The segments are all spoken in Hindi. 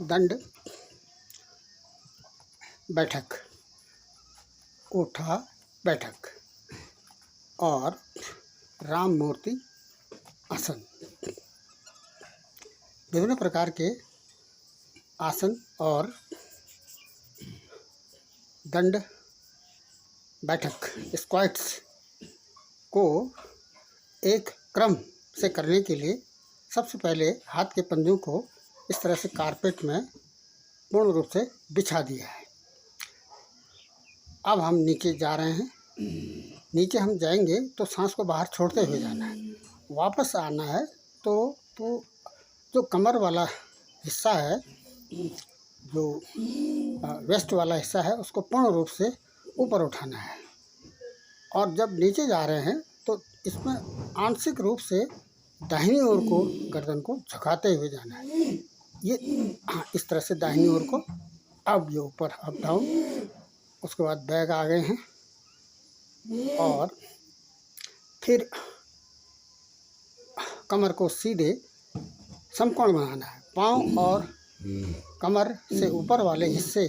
दंड बैठक, उठा बैठक और राम मूर्ति आसन। विभिन्न प्रकार के आसन और दंड बैठक स्क्वाट्स को एक क्रम से करने के लिए सबसे पहले हाथ के पंजों को इस तरह से कारपेट में पूर्ण रूप से बिछा दिया है। अब हम नीचे जा रहे हैं। नीचे हम जाएंगे तो सांस को बाहर छोड़ते हुए जाना है। वापस आना है तो जो कमर वाला हिस्सा है, जो वेस्ट वाला हिस्सा है, उसको पूर्ण रूप से ऊपर उठाना है। और जब नीचे जा रहे हैं तो इसमें आंशिक रूप से दाहिनी ओर को गर्दन को झुकाते हुए जाना है। ये इस तरह से दाहिनी ओर को, अब ये ऊपर अप डाउन। उसके बाद बैक आ गए हैं और फिर कमर को सीधे समकोण बनाना है। पाँव और कमर से ऊपर वाले हिस्से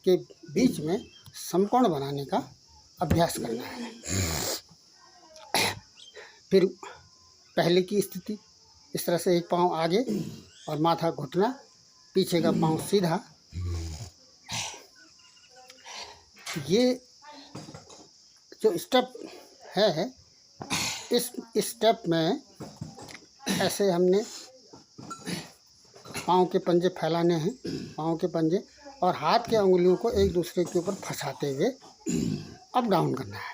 के बीच में समकोण बनाने का अभ्यास करना है। फिर पहले की स्थिति इस तरह से, एक पाँव आगे और माथा घुटना, पीछे का पाँव सीधा। ये जो स्टेप है, इस स्टेप में ऐसे हमने पाँव के पंजे फैलाने हैं, पाँव के पंजे, और हाथ के अंगुलियों को एक दूसरे के ऊपर फंसाते हुए अप डाउन करना है।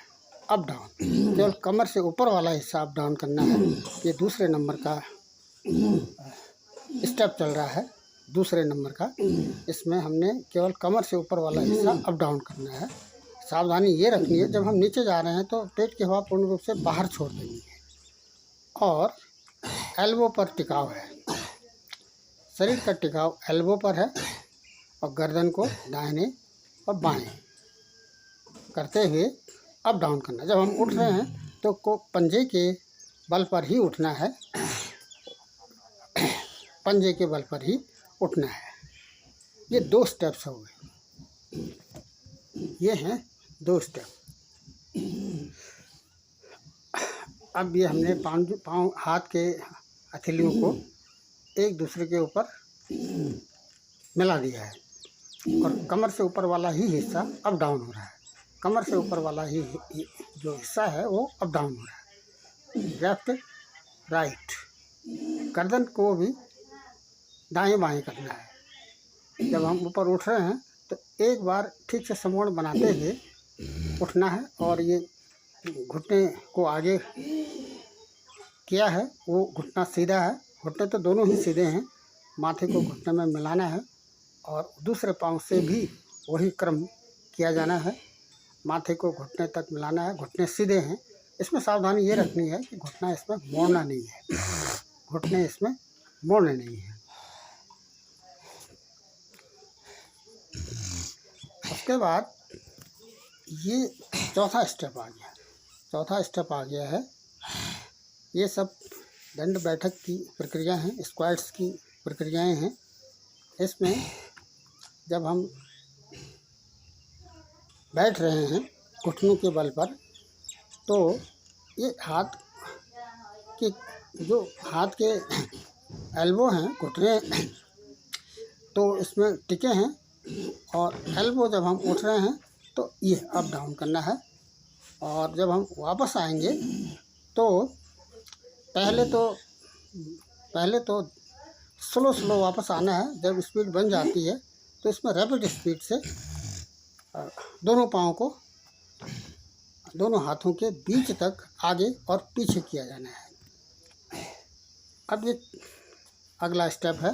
अप डाउन, केवल कमर से ऊपर वाला हिस्सा अप डाउन करना है। ये दूसरे नंबर का स्टेप चल रहा है, दूसरे नंबर का। इसमें हमने केवल कमर से ऊपर वाला हिस्सा अप डाउन करना है। सावधानी ये रखनी है, जब हम नीचे जा रहे हैं तो पेट की हवा पूर्ण रूप से बाहर छोड़ देनी है और एल्बो पर टिकाव है। शरीर का टिकाव एल्बो पर है और गर्दन को दाहिने और बाएं करते हुए अप डाउन करना। जब हम उठ रहे हैं तो पंजे के बल पर ही उठना है, पंजे के बल पर ही उठना है। ये 2 स्टेप्स हो गए, ये हैं 2 स्टेप। अब ये हमने पाँव हाथ के हथेलियों को एक दूसरे के ऊपर मिला दिया है और कमर से ऊपर वाला ही हिस्सा अप डाउन हो रहा है। कमर से ऊपर वाला ही जो हिस्सा है वो अप डाउन हो रहा है। लेफ्ट राइट, गर्दन को भी दाएं बाएं करना है। जब हम ऊपर उठ रहे हैं तो एक बार ठीक से समकोण बनाते हुए उठना है और ये घुटने को आगे किया है, वो घुटना सीधा है। घुटने तो दोनों ही सीधे हैं, माथे को घुटने में मिलाना है और दूसरे पाँव से भी वही क्रम किया जाना है। माथे को घुटने तक मिलाना है, घुटने सीधे हैं। इसमें सावधानी ये रखनी है कि घुटना इसमें मोड़ना नहीं है, घुटने इसमें मोड़ने नहीं है। उसके बाद ये चौथा स्टेप आ गया। चौथा स्टेप आ गया है, ये सब दंड बैठक की प्रक्रिया हैं, स्क्वाट्स की प्रक्रियाएं हैं। इसमें जब हम बैठ रहे हैं घुटनों के बल पर, तो ये हाथ के जो हाथ के एल्बो हैं, घुटने तो इसमें टिके हैं और एल्बो जब हम उठ रहे हैं तो ये अप डाउन करना है। और जब हम वापस आएंगे तो पहले तो स्लो वापस आना है। जब स्पीड बन जाती है तो इसमें रैपिड स्पीड से दोनों पाँव को दोनों हाथों के बीच तक आगे और पीछे किया जाना है। अब ये अगला स्टेप है।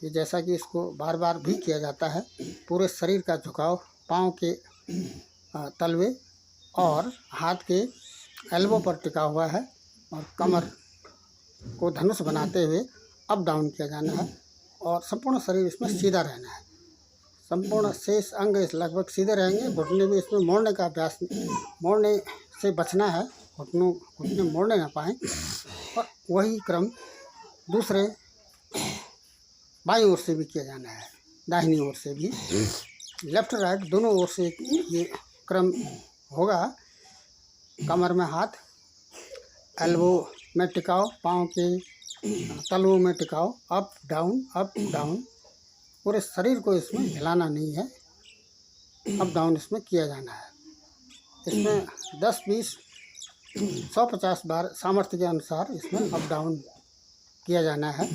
ये जैसा कि इसको बार बार भी किया जाता है, पूरे शरीर का झुकाव, पाँव के तलवे और हाथ के एल्बो पर टिका हुआ है और कमर को धनुष बनाते हुए अप डाउन किया जाना है और संपूर्ण शरीर इसमें सीधा रहना है। संपूर्ण शेष अंग लगभग सीधे रहेंगे। घुटने भी इसमें मोड़ने का अभ्यास, मोड़ने से बचना है, घुटने मोड़ने ना पाएँ। और वही क्रम दूसरे बाईं ओर से भी किया जाना है, दाहिनी ओर से भी, लेफ्ट राइट दोनों ओर से ये क्रम होगा। कमर में हाथ, एल्बो में टिकाओ, पाँव के तलवों में टिकाओ, अप डाउन। पूरे शरीर को इसमें हिलाना नहीं है, अप डाउन इसमें किया जाना है। इसमें 10, 20, 150 बार सामर्थ्य के अनुसार इसमें अप डाउन किया जाना है।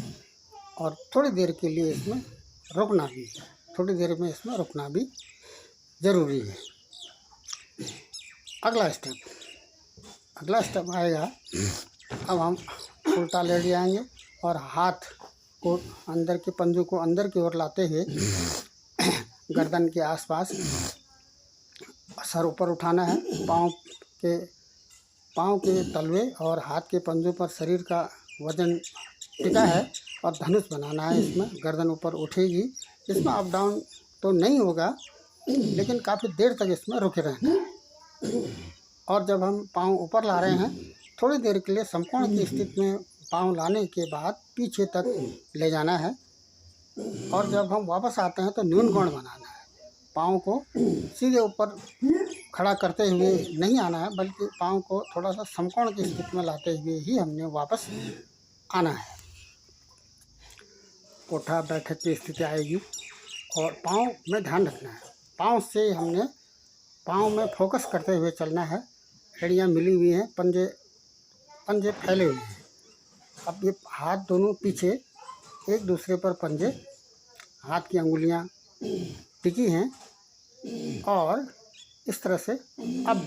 और थोड़ी देर के लिए इसमें रुकना भी, थोड़ी देर में इसमें रुकना भी ज़रूरी है। अगला स्टेप आएगा। अब हम उल्टा लेट जाएंगे और हाथ को अंदर के पंजों को अंदर की ओर लाते हुए गर्दन के आसपास सर ऊपर उठाना है। पाँव के तलवे और हाथ के पंजों पर शरीर का वजन टिका है और धनुष बनाना है। इसमें गर्दन ऊपर उठेगी। इसमें अप डाउन तो नहीं होगा, लेकिन काफ़ी देर तक इसमें रुके रहना है। और जब हम पाँव ऊपर ला रहे हैं, थोड़ी देर के लिए समकोण की स्थिति में पाँव लाने के बाद पीछे तक ले जाना है। और जब हम वापस आते हैं तो न्यून कोण बनाना है। पाँव को सीधे ऊपर खड़ा करते हुए नहीं आना है, बल्कि पाँव को थोड़ा सा समकोण की स्थिति में लाते हुए ही हमने वापस आना है। उठा बैठक की स्थिति आएगी और पाँव में ध्यान रखना है। पाँव में फोकस करते हुए चलना है। एड़ियाँ मिली हुई हैं, पंजे फैले हुए हैं। अब ये हाथ दोनों पीछे एक दूसरे पर पंजे, हाथ की अंगुलियाँ टिकी हैं और इस तरह से up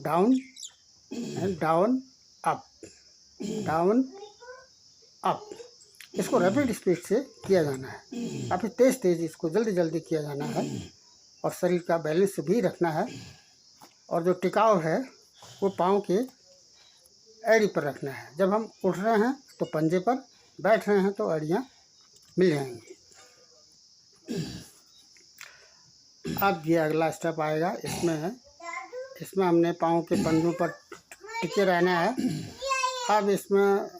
down and down up. इसको रैपिड स्पीड से किया जाना है। काफ़ी तेज़ इसको जल्दी किया जाना है और शरीर का बैलेंस भी रखना है। और जो टिकाव है वो पाँव के एड़ी पर रखना है। जब हम उठ रहे हैं तो पंजे पर, बैठ रहे हैं तो एड़ियाँ मिल जाएंगी। अब ये अगला स्टेप आएगा। इसमें हमने पाँव के पंजों पर टिके रहना है। अब इसमें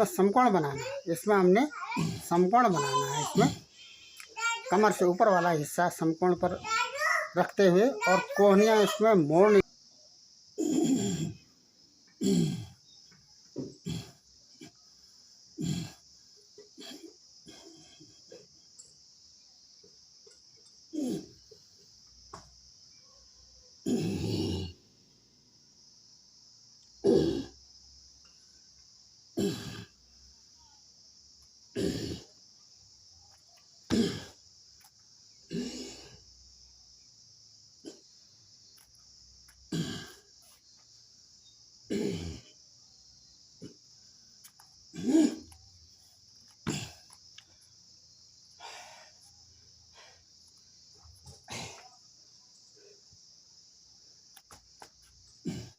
समकोण बनाना है। इसमें हमने समकोण बनाना है। इसमें कमर से ऊपर वाला हिस्सा समकोण पर रखते हुए और कोहनियाँ इसमें मोड़नी।